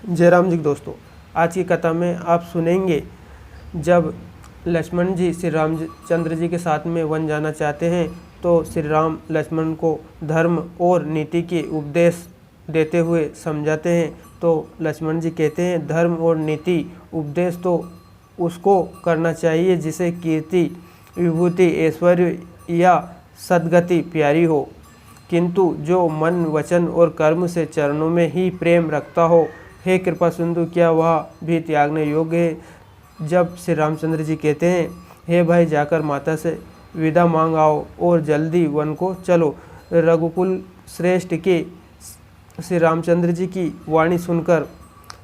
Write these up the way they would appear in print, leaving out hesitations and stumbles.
जय राम जी दोस्तों, आज की कथा में आप सुनेंगे जब लक्ष्मण जी श्री रामचंद्र जी के साथ में वन जाना चाहते हैं तो श्री राम लक्ष्मण को धर्म और नीति के उपदेश देते हुए समझाते हैं। तो लक्ष्मण जी कहते हैं धर्म और नीति उपदेश तो उसको करना चाहिए जिसे कीर्ति, विभूति, ऐश्वर्य या सद्गति प्यारी हो, किंतु जो मन, वचन और कर्म से चरणों में ही प्रेम रखता हो, हे कृपा सिंधु, क्या वह भी त्यागने योग्य है। जब श्री रामचंद्र जी कहते हैं हे भाई, जाकर माता से विदा मांग आओ और जल्दी वन को चलो। रघुकुल श्रेष्ठ के श्री रामचंद्र जी की वाणी सुनकर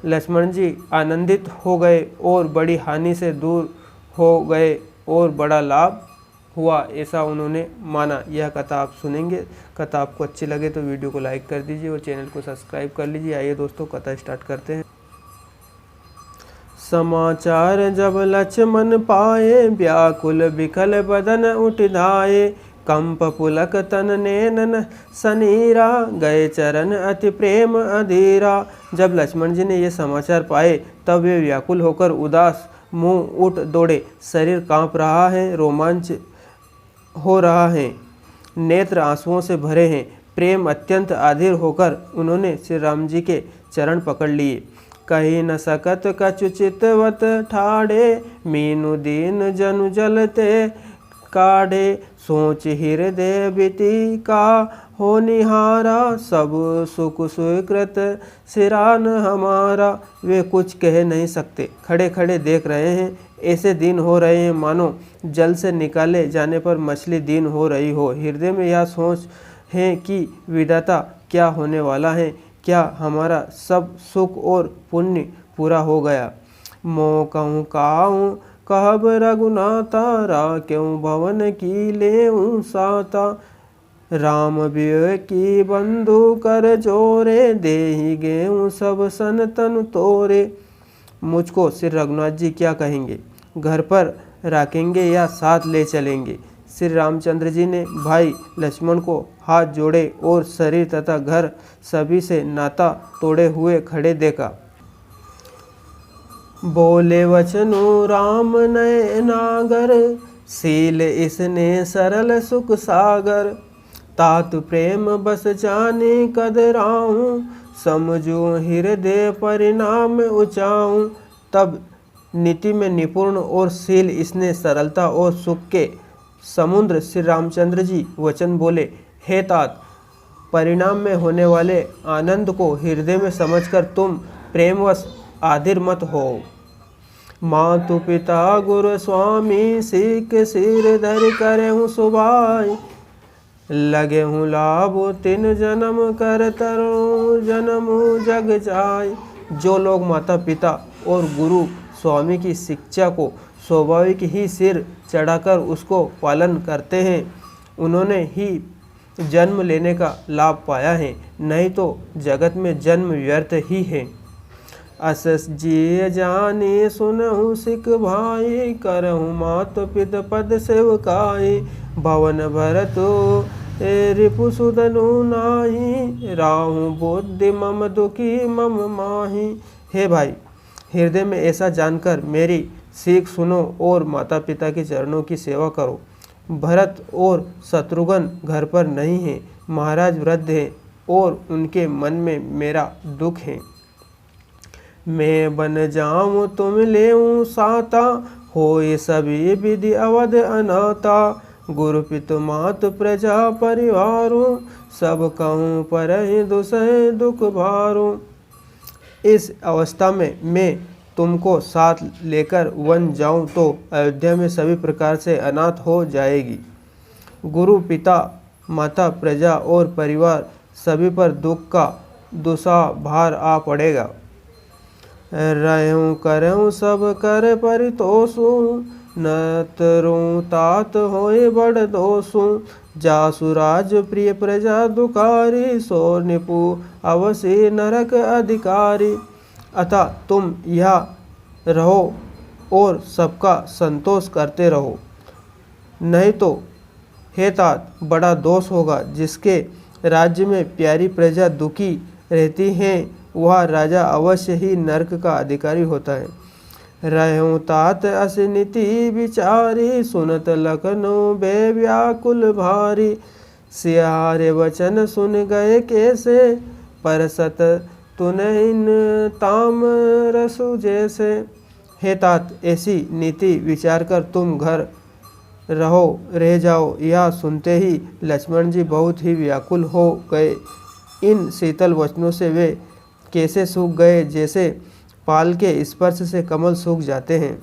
लक्ष्मण जी आनंदित हो गए और बड़ी हानि से दूर हो गए और बड़ा लाभ हुआ, ऐसा उन्होंने माना। यह कथा आप सुनेंगे। कथा आपको अच्छी लगे तो वीडियो को लाइक कर दीजिए और चैनल को सब्सक्राइब कर लीजिए। आइए दोस्तों, कथा स्टार्ट करते हैं। समाचार जब लक्ष्मण पाए, व्याकुल बिकल बदन उठ धाये। कंप पुलक तन नैनन सनीरा, गए चरण अति प्रेम अधीरा। जब लक्ष्मण जी ने ये समाचार पाए तब वे व्याकुल होकर उदास मुंह उठ दौड़े। शरीर कांप रहा है, रोमांच हो रहा है, नेत्र आंसुओं से भरे हैं। प्रेम अत्यंत अधीर होकर उन्होंने श्री राम जी के चरण पकड़ लिए। कही न सकत कछु चितवत ठाड़े, मीनु दीन जनु जलते काढ़े। सोच हृदय बीती का हो निहारा, सब सुख स्वीकृत सिरान हमारा। वे कुछ कह नहीं सकते, खड़े खड़े देख रहे हैं। ऐसे दिन हो रहे हैं मानो जल से निकाले जाने पर मछली दिन हो रही हो। हृदय में यह सोच है कि विधाता क्या होने वाला है, क्या हमारा सब सुख और पुण्य पूरा हो गया। मोह कहूँ काहूँ कहब रघुनाथा, रा क्यों भवन की लेऊँ साता। राम वियोग की बंधु कर जोरे, देहि गेहूँ सब सन तन तोरे। मुझको श्री रघुनाथ जी क्या कहेंगे, घर पर रखेंगे या साथ ले चलेंगे। श्री रामचंद्र जी ने भाई लक्ष्मण को हाथ जोड़े और शरीर तथा घर सभी से नाता तोड़े हुए खड़े देखा। बोले वचनु राम नयनागर, सील इसने सरल सुख सागर। तात प्रेम बस जाने कदराऊं, समझू हृदय परिणाम उचाऊं। तब नीति में निपुण और शील इसने सरलता और सुख के समुद्र श्री रामचंद्र जी वचन बोले, हे तात, परिणाम में होने वाले आनंद को हृदय में समझकर तुम प्रेमवश आधीर मत हो। मातु पिता गुरु स्वामी, सीख सिर धरि करहूँ सुभाई। लगे हूँ लाभ तीन जन्म, कर तरु जन्म जग जाय। जो लोग माता पिता और गुरु स्वामी की शिक्षा को स्वाभाविक ही सिर चढ़ाकर उसको पालन करते हैं, उन्होंने ही जन्म लेने का लाभ पाया है, नहीं तो जगत में जन्म व्यर्थ ही है। असस जी जाने सुनहु सिख भाई, करहु मात पित पद सेवकाई। भवन भरत रिपु सुदनु नाही, राहु बुद्धि मम दुखी मम माही। हे भाई, हृदय में ऐसा जानकर मेरी सीख सुनो और माता पिता के चरणों की सेवा करो। भरत और शत्रुघ्न घर पर नहीं हैं, महाराज वृद्ध हैं और उनके मन में मेरा दुख है। मैं बन जाऊं तुम लेऊं साता, होए सभी विधि अवध अनाता। गुरु पितु मात प्रजा परिवारों, सब कहूँ पर दुसह दुख भारों। इस अवस्था में मैं तुमको साथ लेकर वन जाऊं तो अयोध्या में सभी प्रकार से अनाथ हो जाएगी। गुरु पिता माता प्रजा और परिवार सभी पर दुख का दुसा भार आ पड़ेगा। रहूं करऊं सब कर परितोषूं, न तरूं तात होए बड़ दोषूं। जासु राज प्रिय प्रजा दुखारी, सो निपु अवश्य नरक अधिकारी। अतः तुम यहाँ रहो और सबका संतोष करते रहो, नहीं तो हे तात बड़ा दोष होगा। जिसके राज्य में प्यारी प्रजा दुखी रहती हैं वह राजा अवश्य ही नरक का अधिकारी होता है। रहूं तात अस नीति विचारी, सुनत लखनऊ बे व्याकुल भारी। सियारे वचन सुन गए कैसे, परसत तुनहिन ताम रसु जैसे। हे तात, ऐसी नीति विचार कर तुम घर रह जाओ। यह सुनते ही लक्ष्मण जी बहुत ही व्याकुल हो गए। इन शीतल वचनों से वे कैसे सूख गए, जैसे पाल के स्पर्श से कमल सूख जाते हैं।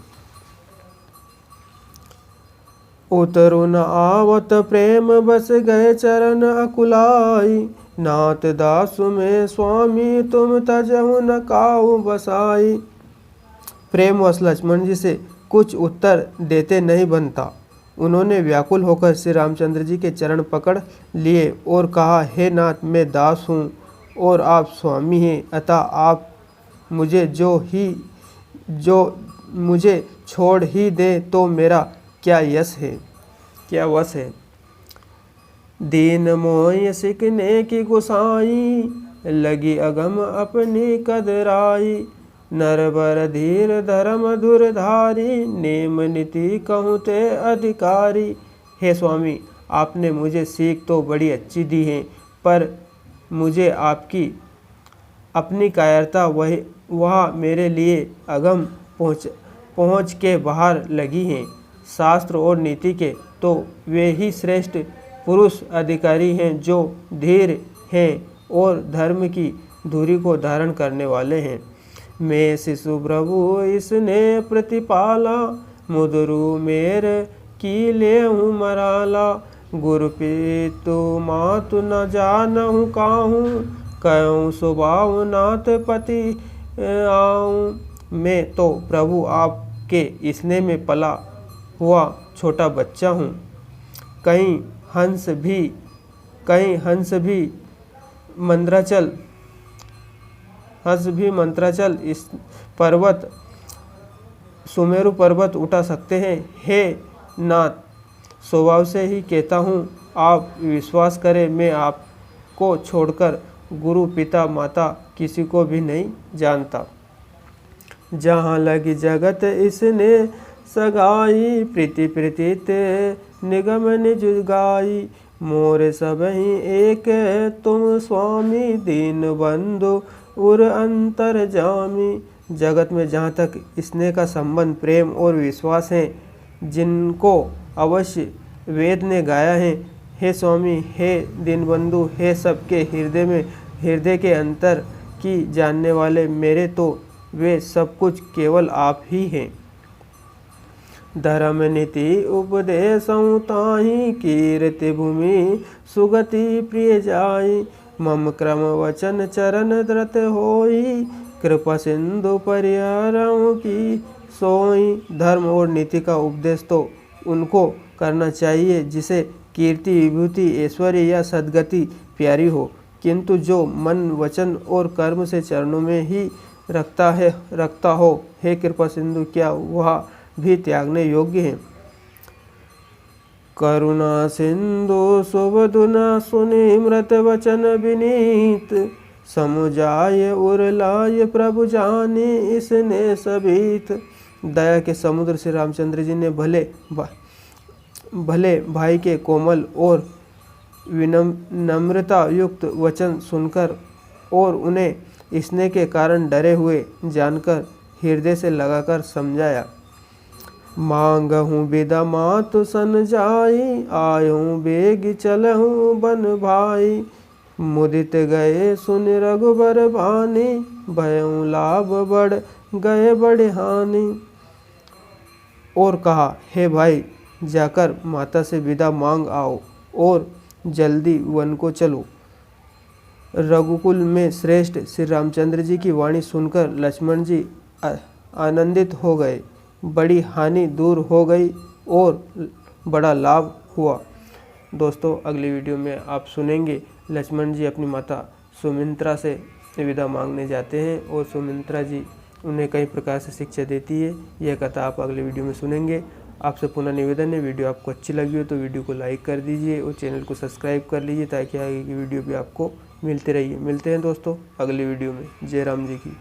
उतरु न आवत प्रेम बस गए चरण अकुलाई, नाथ दासु में स्वामी तुम तजहु न काहू बसाई। प्रेमवश लक्ष्मण जी से कुछ उत्तर देते नहीं बनता। उन्होंने व्याकुल होकर श्री रामचंद्र जी के चरण पकड़ लिए और कहा, हे नाथ, मैं दास हूँ और आप स्वामी हैं, अतः आप मुझे जो मुझे छोड़ ही दे तो मेरा क्या यश है, क्या वश है। दीन मोय सिकने की गुसाई, लगी अगम अपनी कदराई। नरबर धीर धर्म धुरधारी, नेम नीति कहूँ ते अधिकारी। हे स्वामी, आपने मुझे सीख तो बड़ी अच्छी दी है, पर मुझे आपकी अपनी कायरता वह मेरे लिए अगम पहुँच के बाहर लगी हैं। शास्त्र और नीति के तो वे ही श्रेष्ठ पुरुष अधिकारी हैं जो धीर हैं और धर्म की धुरी को धारण करने वाले हैं। मैं शिशु प्रभु इसने प्रतिपाला, मुदरु मेर की लेहूँ मराला। गुरु पितु मातु न जानहु काहूँ, कहूँ स्वभाव नाथ पति आऊँ। मैं तो प्रभु आपके स्नेह में पला हुआ छोटा बच्चा हूँ। कहीं हंस भी मंत्राचल इस पर्वत सुमेरु पर्वत उठा सकते हैं। हे नाथ, स्वभाव से ही कहता हूँ, आप विश्वास करें, मैं आपको छोड़कर गुरु पिता माता किसी को भी नहीं जानता। जहाँ लगी जगत इसने सगाई, प्रीति प्रीतित निगम निज गाई। मोर सब ही एक तुम स्वामी, दीन बंधु उर अंतर जामी। जगत में जहाँ तक स्नेह का संबंध, प्रेम और विश्वास है, जिनको अवश्य वेद ने गाया है। हे स्वामी, हे दीनबंधु, हे सबके हृदय के अंतर की जानने वाले मेरे, तो वे सब कुछ केवल आप ही हैं। धर्म नीति उपदेशं ताहि, कीर्ति भूमि सुगति प्रिय जाई। मम क्रम वचन चरण द्रत होई, कृपा सिंधु परिहरऊँ की सोई। धर्म और नीति का उपदेश तो उनको करना चाहिए जिसे कीर्ति, विभूति, ऐश्वर्य या सद्गति प्यारी हो, किंतु जो मन, वचन और कर्म से चरणों में ही रखता हो, हे कृपा सिंधु, क्या वह भी त्यागने योग्य है। करुणा सिंधु सुबधुना सुनि, मृत वचन विनीत। समुझाय उरलाय प्रभु जानी, इसने सबीत। दया के समुद्र श्री रामचंद्र जी ने भले भाई के कोमल और विनम्रता युक्त वचन सुनकर और उन्हें स्नेह के कारण डरे हुए जानकर हृदय से लगाकर समझाया। मांगहूँ बिदा मातु सन जाई, आयूँ बेग चलहूँ बन भाई। मुदित गए सुन रघुबर भानी, भयऊँ लाभ बढ़ गए बड़े हानि। और कहा, हे भाई, जाकर माता से विदा मांग आओ और जल्दी वन को चलो। रघुकुल में श्रेष्ठ श्री रामचंद्र जी की वाणी सुनकर लक्ष्मण जी आनंदित हो गए। बड़ी हानि दूर हो गई और बड़ा लाभ हुआ। दोस्तों, अगली वीडियो में आप सुनेंगे लक्ष्मण जी अपनी माता सुमित्रा से विदा मांगने जाते हैं और सुमित्रा जी उन्हें कई प्रकार से शिक्षा देती है। यह कथा आप अगले वीडियो में सुनेंगे। आपसे पुनः निवेदन है, वीडियो आपको अच्छी लगी हो तो वीडियो को लाइक कर दीजिए और चैनल को सब्सक्राइब कर लीजिए ताकि आगे की वीडियो भी आपको मिलते रहिए। मिलते हैं दोस्तों अगली वीडियो में। जय राम जी की।